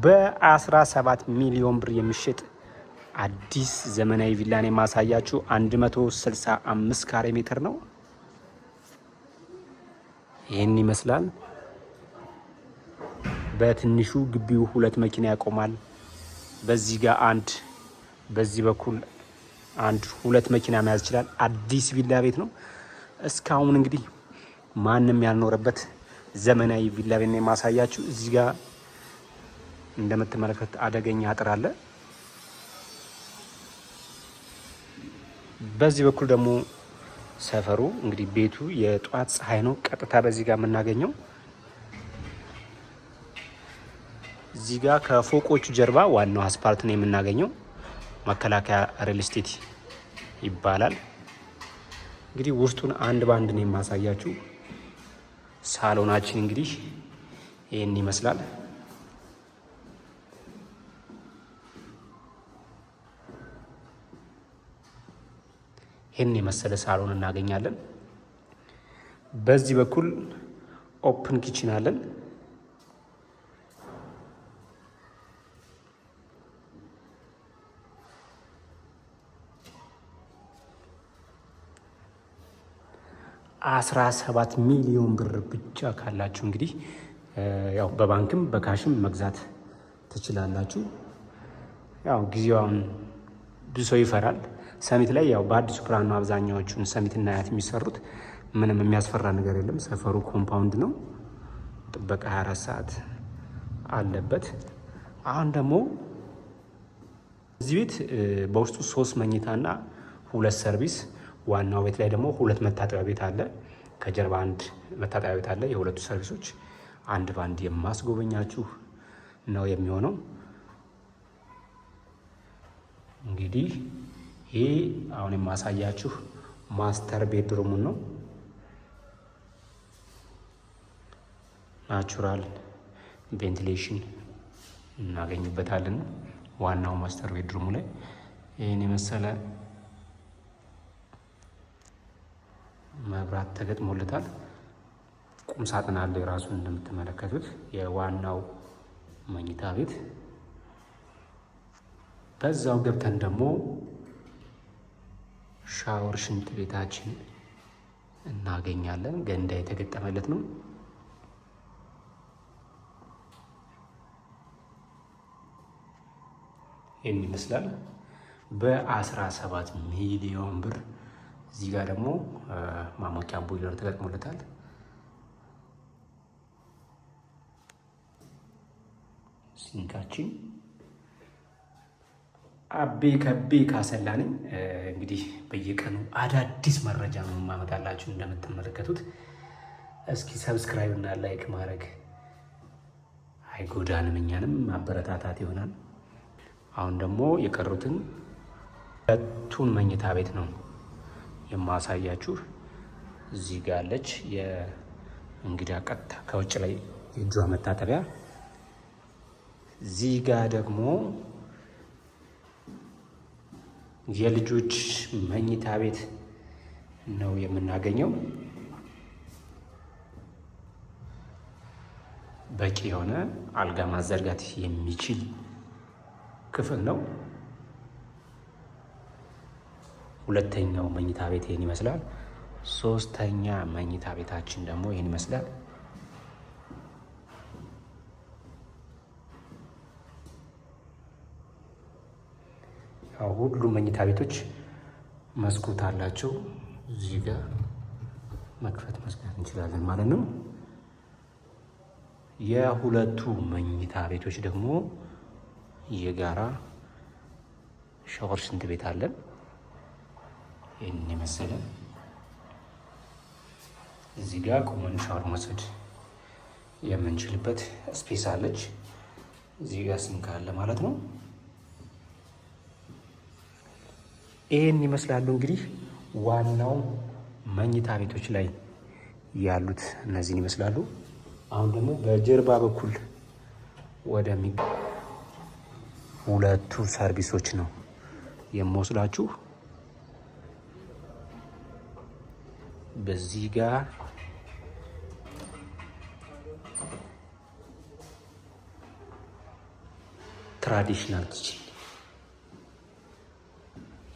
በ17 ሚሊዮን ብር የሚሸጥ አዲስ ዘመናዊ ቪላን የማሳያችሁ 165 ካሬ ሜትር ነው። ይህን ይመስላል። በትንሹ ግቢው 2 መኪና ያቆማል። በዚህ ጋር አንድ፣ በዚህ በኩል አንድ፣ 2 መኪና መያዝ ይችላል። አዲስ ቪላ ቤት ነው። እስካሁን እንግዲህ ማንም ያልኖረበት ዘመናዊ ቪላ ቤት ነው የማሳያችሁ። እዚህ ጋር እንደምትመለከቱት አደገኛ አጥር አለ። በዚህ በኩል ደግሞ ሰፈሩ እንግዲህ ቤቱ የጧት ፀሐይ ነው ቀጥታ በዚህ ጋር የምናገኘው። እዚህ ጋር ከፎቆቹ ጀርባ ዋናው አስፓልት ነው የምናገኘው። መከላከያ ሪል ስቴት ይባላል። እንግዲህ ውስጡን አንድ ባንድ ነው የማሳያችሁ። ሳሎናችን እንግዲህ ይህን ይመስላል። ይህን የመሰለ ሳሎን እናገኛለን። በዚህ በኩል ኦፕን ኪችን አለን። $17 ሚሊዮን ብር ብቻ ካላችሁ እንግዲህ ያው በባንክም በካሽም መግዛት ትችላላችሁ። ያው ጊዜውን ብዙ ሰው ይፈራል። ሰሚት ላይ ያው በአዲሱ ፕላን ነው አብዛኛዎቹን ሰሚት እና አያት የሚሰሩት። ምንም የሚያስፈራ ነገር የለም። ሰፈሩ ኮምፓውንድ ነው። ጥበቃ 24 ሰዓት አለበት። አሁን ደግሞ እዚህ ቤት በውስጡ 3 መኝታና 2 ሰርቪስ፣ ዋናው ቤት ላይ ደግሞ 2 መታጠቢያ ቤት አለ። ከጀርባ 1 መታጠቢያ ቤት አለ። የሁለቱ ሰርቪሶች አንድ ባንድ የማስጎበኛችሁ ነው የሚሆነው። እንግዲህ ይሄ አሁን የማሳያችሁ ማስተር ቤድሩሙን ነው። ናቹራል ቬንቲሌሽን እናገኝበታለን። ዋናው ማስተር ቤድሩሙ ላይ ይህን የመሰለ መብራት ተገጥሞለታል። ቁም ሳጥን አለ የራሱን እንደምትመለከቱት። የዋናው መኝታ ቤት በዛው ገብተን ደግሞ ሻወር ሽንት ቤታችን እናገኛለን። ገንዳ የተገጠመለት ነው። ይህን ይመስላል። በ17 ሚሊዮን ብር። እዚህ ጋር ደግሞ ማሞቂያ ቦይለር ተገጥሞለታል። ሲንካችን አቤ ከቤ ካሰላ ነኝ። እንግዲህ በየቀኑ አዳዲስ መረጃ ነው የማመጣላችሁ እንደምትመለከቱት። እስኪ ሰብስክራይብ እና ላይክ ማድረግ አይጎዳንም፣ እኛንም ማበረታታት ይሆናል። አሁን ደግሞ የቀሩትን 2ቱን መኝታ ቤት ነው የማሳያችሁ። እዚህ ጋር አለች የእንግዳ ቀጥታ ከውጭ ላይ የእጇ መታጠቢያ። እዚህ ጋር ደግሞ የልጆች መኝታ ቤት ነው የምናገኘው። በቂ የሆነ አልጋ ማዘርጋት የሚችል ክፍል ነው። ሁለተኛው መኝታ ቤት ይህን ይመስላል። 3ኛ መኝታ ቤታችን ደግሞ ይህን ይመስላል። ሁሉም መኝታ ቤቶች መስኮት አላቸው። እዚህ ጋር መክፈት መዝጋት እንችላለን ማለት ነው። የሁለቱ መኝታ ቤቶች ደግሞ የጋራ ሻወር ሽንት ቤት አለን። ይህን የመሰለ እዚህ ጋር ቁመን ሻወር መውሰድ የምንችልበት ስፔስ አለች። እዚህ ጋር ሲንክ አለ ማለት ነው። ይህን ይመስላሉ እንግዲህ ዋናው መኝታ ቤቶች ላይ ያሉት እነዚህን ይመስላሉ። አሁን ደግሞ በጀርባ በኩል ሁለቱ ሰርቪሶች ነው የምወስዳችሁ። በዚህ ጋር ትራዲሽናል ኪችን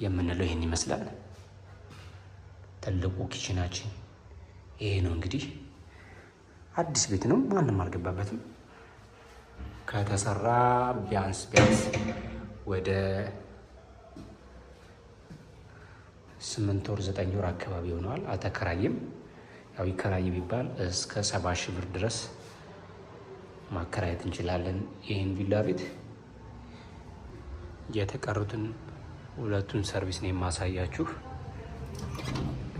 የምንለው ይህን ይመስላል። ትልቁ ኪችናችን ይሄ ነው። እንግዲህ አዲስ ቤት ነው፣ ማንም አልገባበትም። ከተሰራ ቢያንስ ወደ 8 ወር 9 ወር አካባቢ ሆነዋል። አልተከራየም። ያው ይከራይ ቢባል እስከ 70 ሺህ ብር ድረስ ማከራየት እንችላለን ይህን ቪላ ቤት። የተቀሩትን ሁለቱን ሰርቪስ ነው የማሳያችሁ።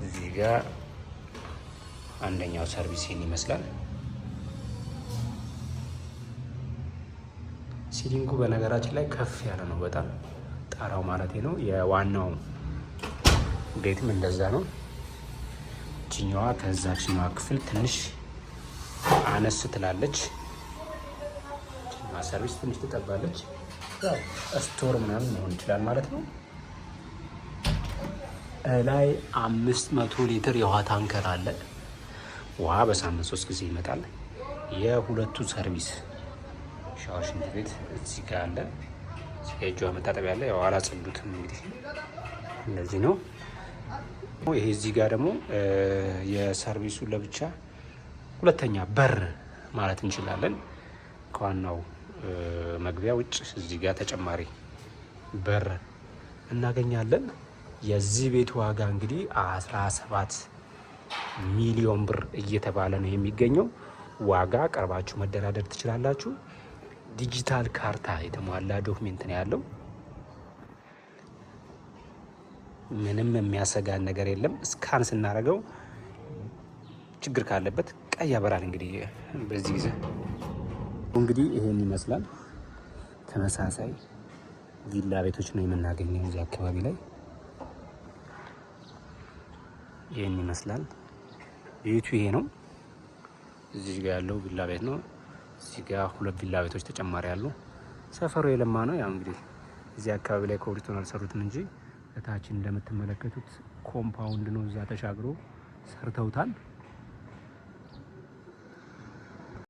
እዚህ ጋር አንደኛው ሰርቪስ ይህን ይመስላል። ሲሊንጉ በነገራችን ላይ ከፍ ያለ ነው በጣም ጣራው ማለት ነው። የዋናው ቤትም እንደዛ ነው። ችኛዋ ከዛችኛዋ ክፍል ትንሽ አነስ ትላለች። ችኛዋ ሰርቪስ ትንሽ ትጠባለች። ስቶር ምናምን መሆን ይችላል ማለት ነው። ላይ 500 ሊትር የውሃ ታንከር አለ። ውሃ በሳምንት 3 ጊዜ ይመጣል። የሁለቱ ሰርቪስ ሻወር፣ ሽንት ቤት እዚህ ጋር አለ። የእጇ መታጠቢያ አለ። ያው አላጸዱትም እንግዲህ እንደዚህ ነው። ይሄ እዚህ ጋር ደግሞ የሰርቪሱ ለብቻ ሁለተኛ በር ማለት እንችላለን። ከዋናው መግቢያ ውጭ እዚህ ጋር ተጨማሪ በር እናገኛለን። የዚህ ቤት ዋጋ እንግዲህ 17 ሚሊዮን ብር እየተባለ ነው የሚገኘው። ዋጋ ቀርባችሁ መደራደር ትችላላችሁ። ዲጂታል ካርታ የተሟላ ዶክሜንት ነው ያለው። ምንም የሚያሰጋን ነገር የለም። ስካን ስናደርገው ችግር ካለበት ቀይ ያበራል። እንግዲህ በዚህ ጊዜ እንግዲህ ይሄን ይመስላል። ተመሳሳይ ቪላ ቤቶች ነው የምናገኘው እዚህ አካባቢ ላይ። ይሄን ይመስላል ቤቱ። ይሄ ነው እዚህ ጋር ያለው ቪላ ቤት ነው። እዚህ ጋር 2 ቪላ ቤቶች ተጨማሪ አሉ። ሰፈሩ የለማ ነው። ያው እንግዲህ እዚህ አካባቢ ላይ ኮሪዶር አልሰሩትም እንጂ እታችን እንደምትመለከቱት ኮምፓውንድ ነው። እዛ ተሻግሮ ሰርተውታል።